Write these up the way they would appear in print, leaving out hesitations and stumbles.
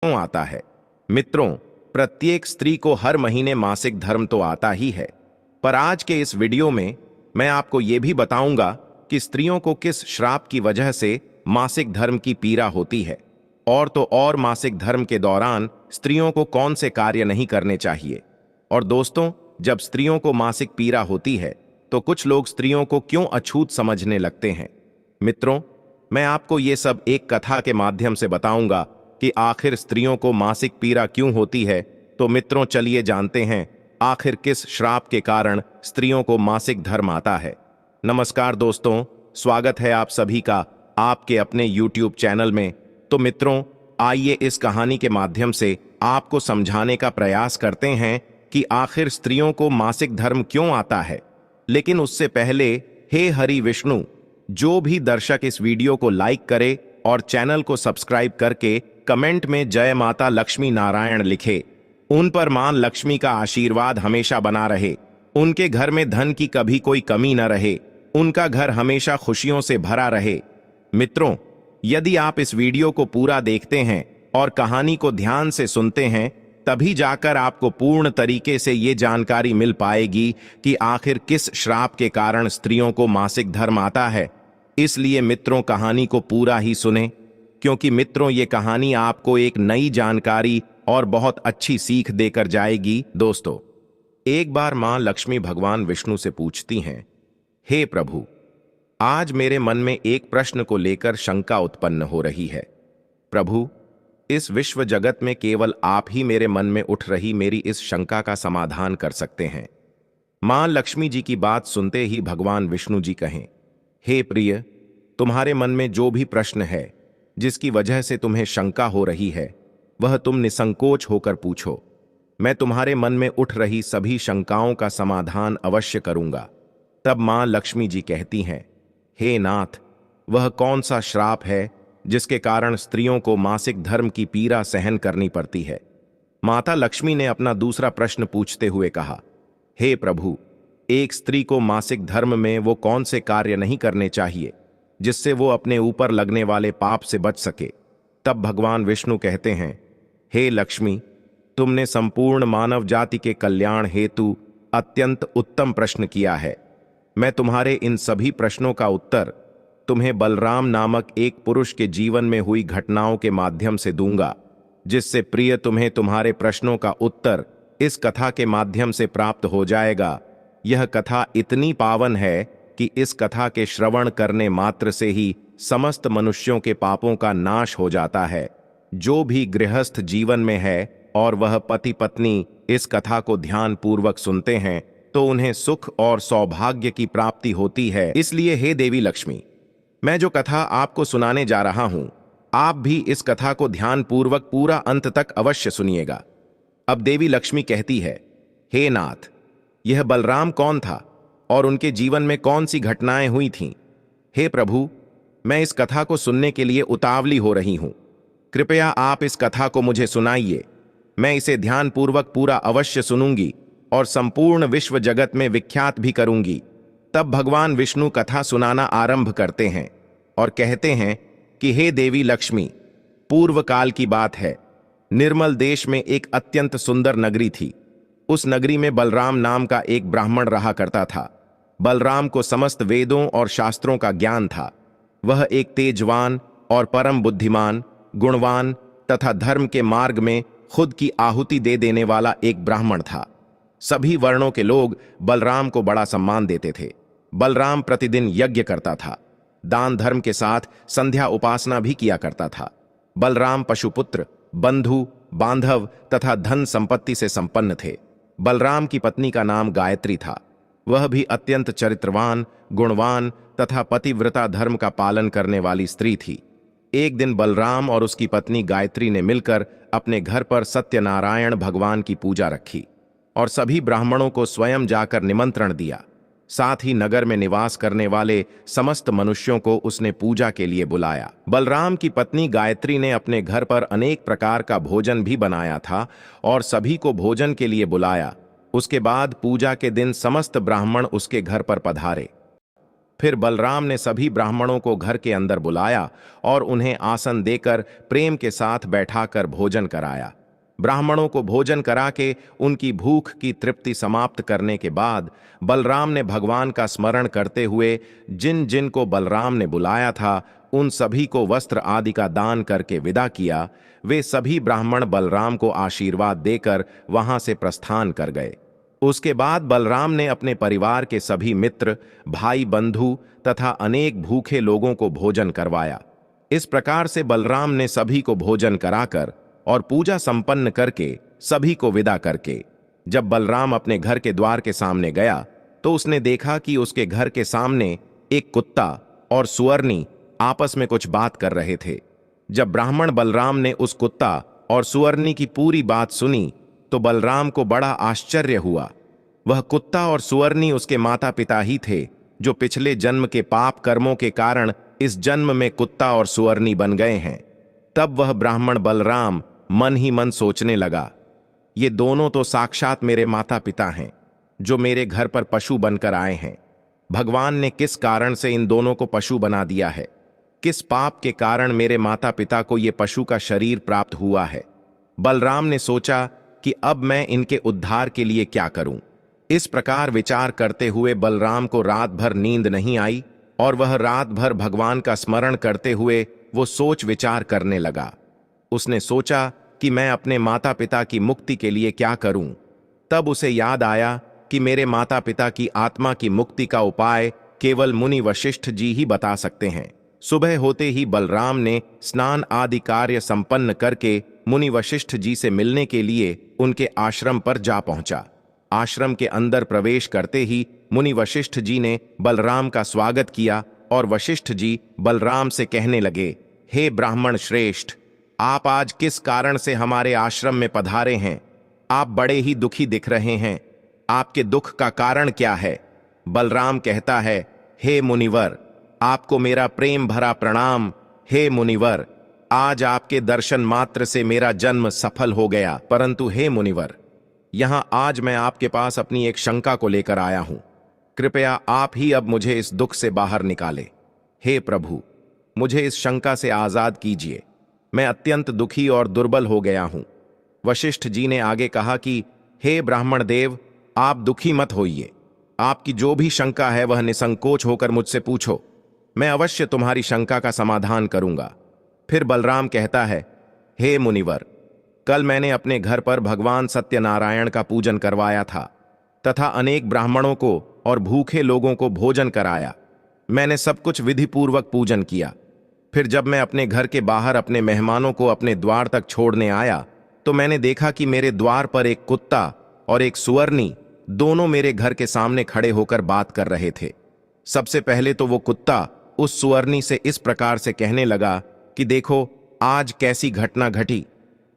क्यों आता है? मित्रों, प्रत्येक स्त्री को हर महीने मासिक धर्म तो आता ही है, पर आज के इस वीडियो में मैं आपको ये भी बताऊंगा कि स्त्रियों को किस श्राप की वजह से मासिक धर्म की पीड़ा होती है, और तो और मासिक धर्म के दौरान स्त्रियों को कौन से कार्य नहीं करने चाहिए। और दोस्तों, जब स्त्रियों को मासिक पीड़ा होती है तो कुछ लोग स्त्रियों को क्यों अछूत समझने लगते हैं। मित्रों, मैं आपको ये सब एक कथा के माध्यम से बताऊंगा कि आखिर स्त्रियों को मासिक पीड़ा क्यों होती है। तो मित्रों, चलिए जानते हैं आखिर किस श्राप के कारण स्त्रियों को मासिक धर्म आता है। नमस्कार दोस्तों, स्वागत है आप सभी का आपके अपने YouTube चैनल में। तो मित्रों, आइए इस कहानी के माध्यम से आपको समझाने का प्रयास करते हैं कि आखिर स्त्रियों को मासिक धर्म क्यों आता है। लेकिन उससे पहले, हे हरि विष्णु, जो भी दर्शक इस वीडियो को लाइक करे और चैनल को सब्सक्राइब करके कमेंट में जय माता लक्ष्मी नारायण लिखे, उन पर मां लक्ष्मी का आशीर्वाद हमेशा बना रहे, उनके घर में धन की कभी कोई कमी न रहे, उनका घर हमेशा खुशियों से भरा रहे। मित्रों, यदि आप इस वीडियो को पूरा देखते हैं और कहानी को ध्यान से सुनते हैं, तभी जाकर आपको पूर्ण तरीके से ये जानकारी मिल पाएगी कि आखिर किस श्राप के कारण स्त्रियों को मासिक धर्म आता है। इसलिए मित्रों, कहानी को पूरा ही सुने, क्योंकि मित्रों ये कहानी आपको एक नई जानकारी और बहुत अच्छी सीख देकर जाएगी। दोस्तों, एक बार मां लक्ष्मी भगवान विष्णु से पूछती हैं, हे प्रभु, आज मेरे मन में एक प्रश्न को लेकर शंका उत्पन्न हो रही है। प्रभु, इस विश्व जगत में केवल आप ही मेरे मन में उठ रही मेरी इस शंका का समाधान कर सकते हैं। मां लक्ष्मी जी की बात सुनते ही भगवान विष्णु जी कहें, हे प्रिय, तुम्हारे मन में जो भी प्रश्न है, जिसकी वजह से तुम्हें शंका हो रही है, वह तुम निसंकोच होकर पूछो। मैं तुम्हारे मन में उठ रही सभी शंकाओं का समाधान अवश्य करूंगा। तब मां लक्ष्मी जी कहती हैं, हे नाथ, वह कौन सा श्राप है जिसके कारण स्त्रियों को मासिक धर्म की पीड़ा सहन करनी पड़ती है। माता लक्ष्मी ने अपना दूसरा प्रश्न पूछते हुए कहा, हे प्रभु, एक स्त्री को मासिक धर्म में वो कौन से कार्य नहीं करने चाहिए जिससे वो अपने ऊपर लगने वाले पाप से बच सके। तब भगवान विष्णु कहते हैं, हे लक्ष्मी, तुमने संपूर्ण मानव जाति के कल्याण हेतु अत्यंत उत्तम प्रश्न किया है। मैं तुम्हारे इन सभी प्रश्नों का उत्तर तुम्हें बलराम नामक एक पुरुष के जीवन में हुई घटनाओं के माध्यम से दूंगा, जिससे प्रिय तुम्हें तुम्हारे प्रश्नों का उत्तर इस कथा के माध्यम से प्राप्त हो जाएगा। यह कथा इतनी पावन है कि इस कथा के श्रवण करने मात्र से ही समस्त मनुष्यों के पापों का नाश हो जाता है। जो भी गृहस्थ जीवन में है और वह पति पत्नी इस कथा को ध्यान पूर्वक सुनते हैं तो उन्हें सुख और सौभाग्य की प्राप्ति होती है। इसलिए हे देवी लक्ष्मी, मैं जो कथा आपको सुनाने जा रहा हूं, आप भी इस कथा को ध्यान पूर्वक पूरा अंत तक अवश्य सुनिएगा। अब देवी लक्ष्मी कहती है, हे नाथ, यह बलराम कौन था और उनके जीवन में कौन सी घटनाएं हुई थीं? हे प्रभु, मैं इस कथा को सुनने के लिए उतावली हो रही हूं। कृपया आप इस कथा को मुझे सुनाइए। मैं इसे ध्यानपूर्वक पूरा अवश्य सुनूंगी और संपूर्ण विश्व जगत में विख्यात भी करूंगी। तब भगवान विष्णु कथा सुनाना आरंभ करते हैं और कहते हैं कि हे देवी लक्ष्मी, पूर्व काल की बात है। निर्मल देश में एक अत्यंत सुंदर नगरी थी। उस नगरी में बलराम नाम का एक ब्राह्मण रहा करता था। बलराम को समस्त वेदों और शास्त्रों का ज्ञान था। वह एक तेजवान और परम बुद्धिमान, गुणवान तथा धर्म के मार्ग में खुद की आहुति दे देने वाला एक ब्राह्मण था। सभी वर्णों के लोग बलराम को बड़ा सम्मान देते थे। बलराम प्रतिदिन यज्ञ करता था, दान धर्म के साथ संध्या उपासना भी किया करता था। बलराम पशुपुत्र, बंधु, बांधव तथा धन संपत्ति से संपन्न थे। बलराम की पत्नी का नाम गायत्री था। वह भी अत्यंत चरित्रवान, गुणवान तथा पतिव्रता धर्म का पालन करने वाली स्त्री थी। एक दिन बलराम और उसकी पत्नी गायत्री ने मिलकर अपने घर पर सत्यनारायण भगवान की पूजा रखी और सभी ब्राह्मणों को स्वयं जाकर निमंत्रण दिया। साथ ही नगर में निवास करने वाले समस्त मनुष्यों को उसने पूजा के लिए बुलाया। बलराम की पत्नी गायत्री ने अपने घर पर अनेक प्रकार का भोजन भी बनाया था और सभी को भोजन के लिए बुलाया। उसके बाद पूजा के दिन समस्त ब्राह्मण उसके घर पर पधारे। फिर बलराम ने सभी ब्राह्मणों को घर के अंदर बुलाया और उन्हें आसन देकर प्रेम के साथ बैठाकर भोजन कराया। ब्राह्मणों को भोजन करा के उनकी भूख की तृप्ति समाप्त करने के बाद बलराम ने भगवान का स्मरण करते हुए जिन जिन को बलराम ने बुलाया था उन सभी को वस्त्र आदि का दान करके विदा किया। वे सभी ब्राह्मण बलराम को आशीर्वाद देकर वहां से प्रस्थान कर गए। उसके बाद बलराम ने अपने परिवार के सभी मित्र, भाई बंधु तथा अनेक भूखे लोगों को भोजन करवाया। इस प्रकार से बलराम ने सभी को भोजन कराकर और पूजा संपन्न करके सभी को विदा करके जब बलराम अपने घर के द्वार के सामने गया तो उसने देखा कि उसके घर के सामने एक कुत्ता और सुअरनी आपस में कुछ बात कर रहे थे। जब ब्राह्मण बलराम ने उस कुत्ता और सुअरनी की पूरी बात सुनी तो बलराम को बड़ा आश्चर्य हुआ। वह कुत्ता और सुअरनी उसके माता पिता ही थे जो पिछले जन्म के पाप कर्मों के कारण इस जन्म में कुत्ता और सुअरनी बन गए हैं। तब वह ब्राह्मण बलराम मन ही मन सोचने लगा, ये दोनों तो साक्षात मेरे माता पिता हैं जो मेरे घर पर पशु बनकर आए हैं। भगवान ने किस कारण से इन दोनों को पशु बना दिया है? किस पाप के कारण मेरे माता पिता को ये पशु का शरीर प्राप्त हुआ है? बलराम ने सोचा कि अब मैं इनके उद्धार के लिए क्या करूं। इस प्रकार विचार करते हुए बलराम को रात भर नींद नहीं आई और वह रात भर भगवान का स्मरण करते हुए वो सोच विचार करने लगा। उसने सोचा कि मैं अपने माता पिता की मुक्ति के लिए क्या करूं। तब उसे याद आया कि मेरे माता पिता की आत्मा की मुक्ति का उपाय केवल मुनि वशिष्ठ जी ही बता सकते हैं। सुबह होते ही बलराम ने स्नान आदि कार्य संपन्न करके मुनि वशिष्ठ जी से मिलने के लिए उनके आश्रम पर जा पहुंचा। आश्रम के अंदर प्रवेश करते ही मुनि वशिष्ठ जी ने बलराम का स्वागत किया और वशिष्ठ जी बलराम से कहने लगे, हे ब्राह्मण श्रेष्ठ, आप आज किस कारण से हमारे आश्रम में पधारे हैं? आप बड़े ही दुखी दिख रहे हैं। आपके दुख का कारण क्या है? बलराम कहता है, हे मुनिवर, आपको मेरा प्रेम भरा प्रणाम। हे मुनिवर, आज आपके दर्शन मात्र से मेरा जन्म सफल हो गया। परंतु हे मुनिवर, यहां आज मैं आपके पास अपनी एक शंका को लेकर आया हूं। कृपया आप ही अब मुझे इस दुख से बाहर निकाले। हे प्रभु, मुझे इस शंका से आजाद कीजिए। मैं अत्यंत दुखी और दुर्बल हो गया हूं। वशिष्ठ जी ने आगे कहा कि हे ब्राह्मण देव, आप दुखी मत होइए। आपकी जो भी शंका है वह निसंकोच होकर मुझसे पूछो। मैं अवश्य तुम्हारी शंका का समाधान करूंगा। फिर बलराम कहता है, हे मुनिवर, कल मैंने अपने घर पर भगवान सत्यनारायण का पूजन करवाया था तथा अनेक ब्राह्मणों को और भूखे लोगों को भोजन कराया। मैंने सब कुछ विधि पूर्वक पूजन किया। फिर जब मैं अपने घर के बाहर अपने मेहमानों को अपने द्वार तक छोड़ने आया तो मैंने देखा कि मेरे द्वार पर एक कुत्ता और एक सुअरनी दोनों मेरे घर के सामने खड़े होकर बात कर रहे थे। सबसे पहले तो वो कुत्ता उस सुअरनी से इस प्रकार से कहने लगा कि देखो, आज कैसी घटना घटी।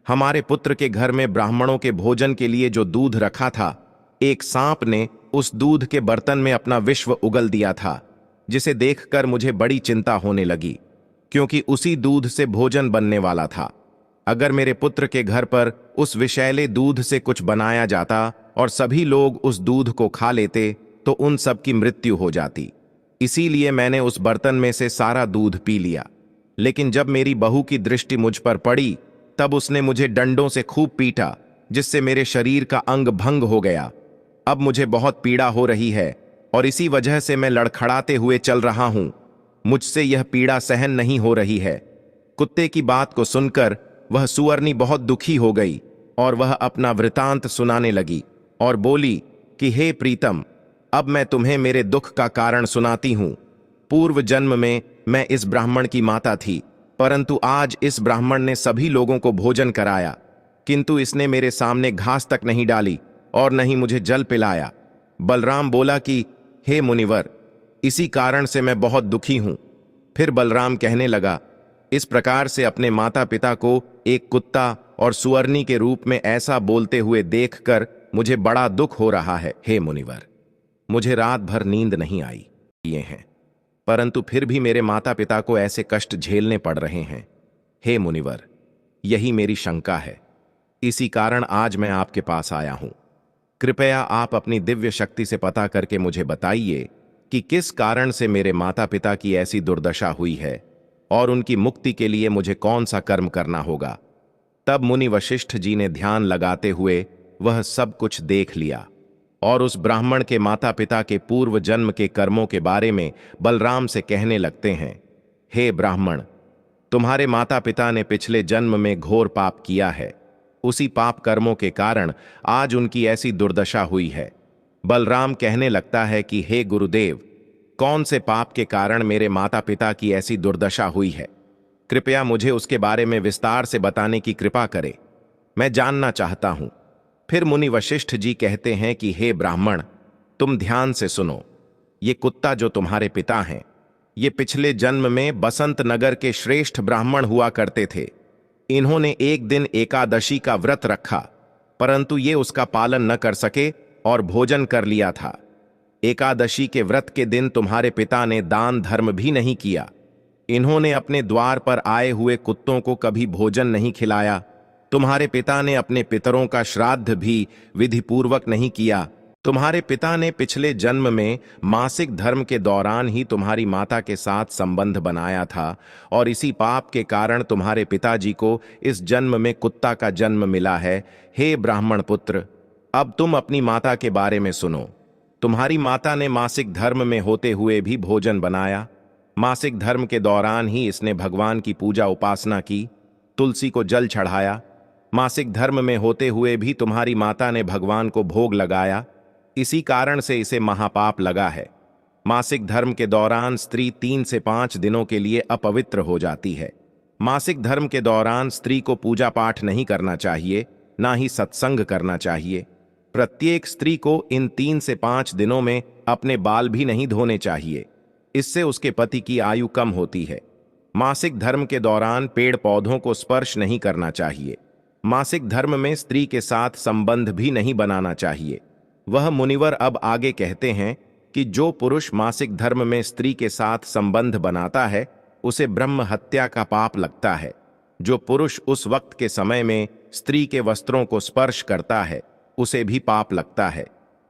हमारे पुत्र के घर में ब्राह्मणों के भोजन के लिए जो दूध रखा था, एक सांप ने उस दूध के बर्तन में अपना विश्व उगल दिया था, जिसे देखकर मुझे बड़ी चिंता होने लगी, क्योंकि उसी दूध से भोजन बनने वाला था। अगर मेरे पुत्र के घर पर उस विषैले दूध से कुछ बनाया जाता और सभी लोग उस दूध को खा लेते तो उन सब की मृत्यु हो जाती। इसीलिए मैंने उस बर्तन में से सारा दूध पी लिया। लेकिन जब मेरी बहू की दृष्टि मुझ पर पड़ी तब उसने मुझे डंडों से खूब पीटा, जिससे मेरे शरीर का अंग भंग हो गया। अब मुझे बहुत पीड़ा हो रही है और इसी वजह से मैं लड़खड़ाते हुए चल रहा हूं। मुझसे यह पीड़ा सहन नहीं हो रही है। कुत्ते की बात को सुनकर वह सुअरनी बहुत दुखी हो गई और वह अपना वृतांत सुनाने लगी और बोली कि हे प्रीतम, अब मैं तुम्हें मेरे दुख का कारण सुनाती हूं। पूर्व जन्म में मैं इस ब्राह्मण की माता थी, परंतु आज इस ब्राह्मण ने सभी लोगों को भोजन कराया, किंतु इसने मेरे सामने घास तक नहीं डाली और न ही मुझे जल पिलाया। बलराम बोला कि हे मुनिवर, इसी कारण से मैं बहुत दुखी हूं। फिर बलराम कहने लगा, इस प्रकार से अपने माता पिता को एक कुत्ता और सुअरनी के रूप में ऐसा बोलते हुए देखकर मुझे बड़ा दुख हो रहा है। हे मुनिवर, मुझे रात भर नींद नहीं आई ये हैं, परंतु फिर भी मेरे माता पिता को ऐसे कष्ट झेलने पड़ रहे हैं। हे मुनिवर, यही मेरी शंका है। इसी कारण आज मैं आपके पास आया हूं। कृपया आप अपनी दिव्य शक्ति से पता करके मुझे बताइए कि किस कारण से मेरे माता पिता की ऐसी दुर्दशा हुई है और उनकी मुक्ति के लिए मुझे कौन सा कर्म करना होगा। तब मुनि वशिष्ठ जी ने ध्यान लगाते हुए वह सब कुछ देख लिया और उस ब्राह्मण के माता पिता के पूर्व जन्म के कर्मों के बारे में बलराम से कहने लगते हैं, हे ब्राह्मण, तुम्हारे माता पिता ने पिछले जन्म में घोर पाप किया है। उसी पाप कर्मों के कारण आज उनकी ऐसी दुर्दशा हुई है। बलराम कहने लगता है कि हे गुरुदेव, कौन से पाप के कारण मेरे माता पिता की ऐसी दुर्दशा हुई है? कृपया मुझे उसके बारे में विस्तार से बताने की कृपा करें, मैं जानना चाहता हूं। फिर मुनि वशिष्ठ जी कहते हैं कि हे ब्राह्मण, तुम ध्यान से सुनो। ये कुत्ता जो तुम्हारे पिता हैं, ये पिछले जन्म में बसंत नगर के श्रेष्ठ ब्राह्मण हुआ करते थे। इन्होंने एक दिन एकादशी का व्रत रखा, परंतु ये उसका पालन न कर सके और भोजन कर लिया था। एकादशी के व्रत के दिन तुम्हारे पिता ने दान धर्म भी नहीं किया। इन्होंने अपने द्वार पर आए हुए कुत्तों को कभी भोजन नहीं खिलाया। तुम्हारे पिता ने अपने पितरों का श्राद्ध भी विधिपूर्वक नहीं किया। तुम्हारे पिता ने पिछले जन्म में मासिक धर्म के दौरान ही तुम्हारी माता के साथ संबंध बनाया था और इसी पाप के कारण तुम्हारे पिताजी को इस जन्म में कुत्ता का जन्म मिला है। हे ब्राह्मण पुत्र, अब तुम अपनी माता के बारे में सुनो। तुम्हारी माता ने मासिक धर्म में होते हुए भी भोजन बनाया। मासिक धर्म के दौरान ही इसने भगवान की पूजा उपासना की, तुलसी को जल चढ़ाया। मासिक धर्म में होते हुए भी तुम्हारी माता ने भगवान को भोग लगाया। इसी कारण से इसे महापाप लगा है। मासिक धर्म के दौरान स्त्री 3 से 5 दिनों के लिए अपवित्र हो जाती है। मासिक धर्म के दौरान स्त्री को पूजा पाठ नहीं करना चाहिए, ना ही सत्संग करना चाहिए। प्रत्येक स्त्री को इन 3 से 5 दिनों में अपने बाल भी नहीं धोने चाहिए, इससे उसके पति की आयु कम होती है। मासिक धर्म के दौरान पेड़ पौधों को स्पर्श नहीं करना चाहिए। मासिक धर्म में स्त्री के साथ संबंध भी नहीं बनाना चाहिए। वह मुनिवर अब आगे कहते हैं कि जो पुरुष मासिक धर्म में स्त्री के साथ संबंध बनाता है, उसे ब्रह्म हत्या का पाप लगता है। जो पुरुष उस वक्त के समय में स्त्री के वस्त्रों को स्पर्श करता है, उसे भी पाप लगता है।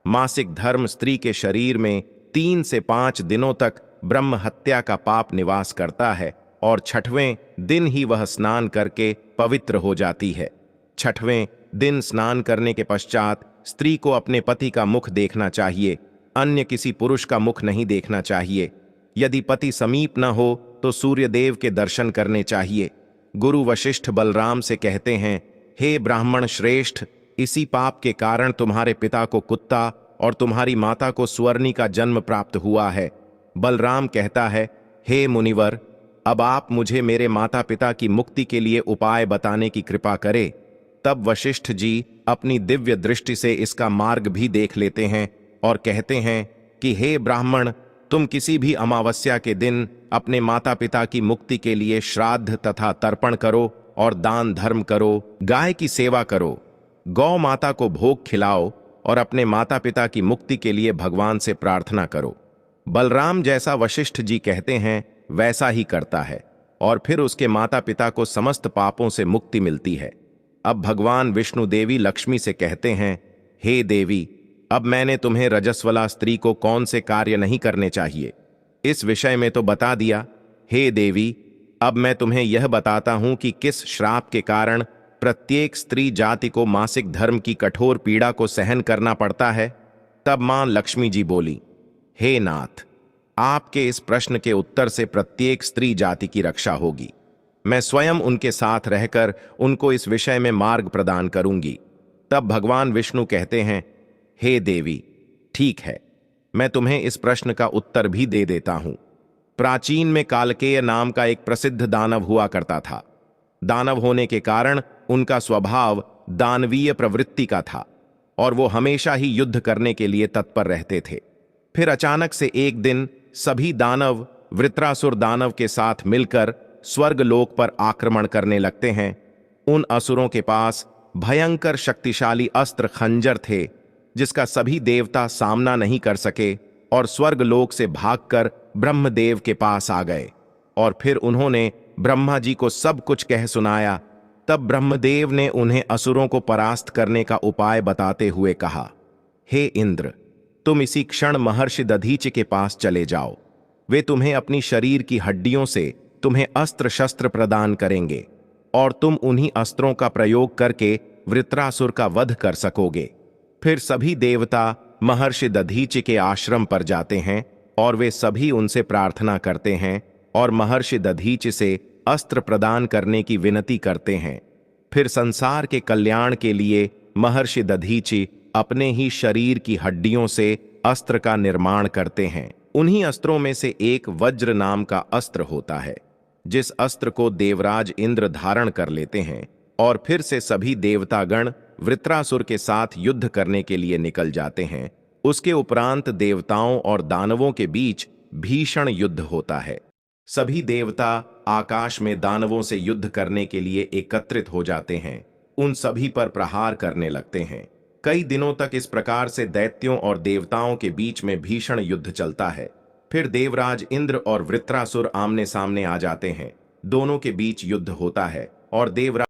मासिक धर्म स्त्री के शरीर में 3 से 5 दिनों तक ब्रह्म हत्या का पाप निवास करता है और 6वें दिन ही वह स्नान करके पवित्र हो जाती है। 6वें दिन स्नान करने के पश्चात स्त्री को अपने पति का मुख देखना चाहिए, अन्य किसी पुरुष का मुख नहीं देखना चाहिए। यदि पति समीप न हो तो सूर्यदेव के दर्शन करने चाहिए। गुरु वशिष्ठ बलराम से कहते हैं, हे ब्राह्मण श्रेष्ठ, इसी पाप के कारण तुम्हारे पिता को कुत्ता और तुम्हारी माता को स्वर्णी का जन्म प्राप्त हुआ है। बलराम कहता है, हे मुनिवर, अब आप मुझे मेरे माता पिता की मुक्ति के लिए उपाय बताने की कृपा करें। तब वशिष्ठ जी अपनी दिव्य दृष्टि से इसका मार्ग भी देख लेते हैं और कहते हैं कि हे ब्राह्मण, तुम किसी भी अमावस्या के दिन अपने माता पिता की मुक्ति के लिए श्राद्ध तथा तर्पण करो और दान धर्म करो, गाय की सेवा करो, गौ माता को भोग खिलाओ और अपने माता पिता की मुक्ति के लिए भगवान से प्रार्थना करो। बलराम जैसा वशिष्ठ जी कहते हैं वैसा ही करता है और फिर उसके माता पिता को समस्त पापों से मुक्ति मिलती है। अब भगवान विष्णु देवी लक्ष्मी से कहते हैं, हे देवी, अब मैंने तुम्हें रजस्वला स्त्री को कौन से कार्य नहीं करने चाहिए, इस विषय में तो बता दिया। हे देवी, अब मैं तुम्हें यह बताता हूं कि किस श्राप के कारण प्रत्येक स्त्री जाति को मासिक धर्म की कठोर पीड़ा को सहन करना पड़ता है। तब मां लक्ष्मी जी बोली, हे नाथ, आपके इस प्रश्न के उत्तर से प्रत्येक स्त्री जाति की रक्षा होगी। मैं स्वयं उनके साथ रहकर उनको इस विषय में मार्ग प्रदान करूंगी। तब भगवान विष्णु कहते हैं, हे देवी, ठीक है, मैं तुम्हें इस प्रश्न का उत्तर भी दे देता हूं। प्राचीन में कालकेय नाम का एक प्रसिद्ध दानव हुआ करता था। दानव होने के कारण उनका स्वभाव दानवीय प्रवृत्ति का था और वो हमेशा ही युद्ध करने के लिए तत्पर रहते थे। फिर अचानक से एक दिन सभी दानव वृत्रासुर दानव के साथ मिलकर स्वर्गलोक पर आक्रमण करने लगते हैं। उन असुरों के पास भयंकर शक्तिशाली अस्त्र खंजर थे, जिसका सभी देवता सामना नहीं कर सके और स्वर्गलोक से भागकर ब्रह्मदेव के पास आ गए और फिर उन्होंने ब्रह्मा जी को सब कुछ कह सुनाया। तब ब्रह्मदेव ने उन्हें असुरों को परास्त करने का उपाय बताते हुए कहा, हे इंद्र, तुम इसी क्षण महर्षि दधीचि के पास चले जाओ। वे तुम्हें अपनी शरीर की हड्डियों से तुम्हें अस्त्र शस्त्र प्रदान करेंगे और तुम उन्हीं अस्त्रों का प्रयोग करके वृत्रासुर का वध कर सकोगे। फिर सभी देवता महर्षि दधीचि के आश्रम पर जाते हैं और वे सभी उनसे प्रार्थना करते हैं और महर्षि दधीचि से अस्त्र प्रदान करने की विनती करते हैं। फिर संसार के कल्याण के लिए महर्षि दधीचि अपने ही शरीर की हड्डियों से अस्त्र का निर्माण करते हैं। उन्हीं अस्त्रों में से एक वज्र नाम का अस्त्र होता है, जिस अस्त्र को देवराज इंद्र धारण कर लेते हैं और फिर से सभी देवतागण वृत्रासुर के साथ युद्ध करने के लिए निकल जाते हैं। उसके उपरांत देवताओं और दानवों के बीच भीषण युद्ध होता है। सभी देवता आकाश में दानवों से युद्ध करने के लिए एकत्रित हो जाते हैं, उन सभी पर प्रहार करने लगते हैं। कई दिनों तक इस प्रकार से दैत्यों और देवताओं के बीच में भीषण युद्ध चलता है। फिर देवराज इंद्र और वृत्रासुर आमने सामने आ जाते हैं। दोनों के बीच युद्ध होता है और देवराज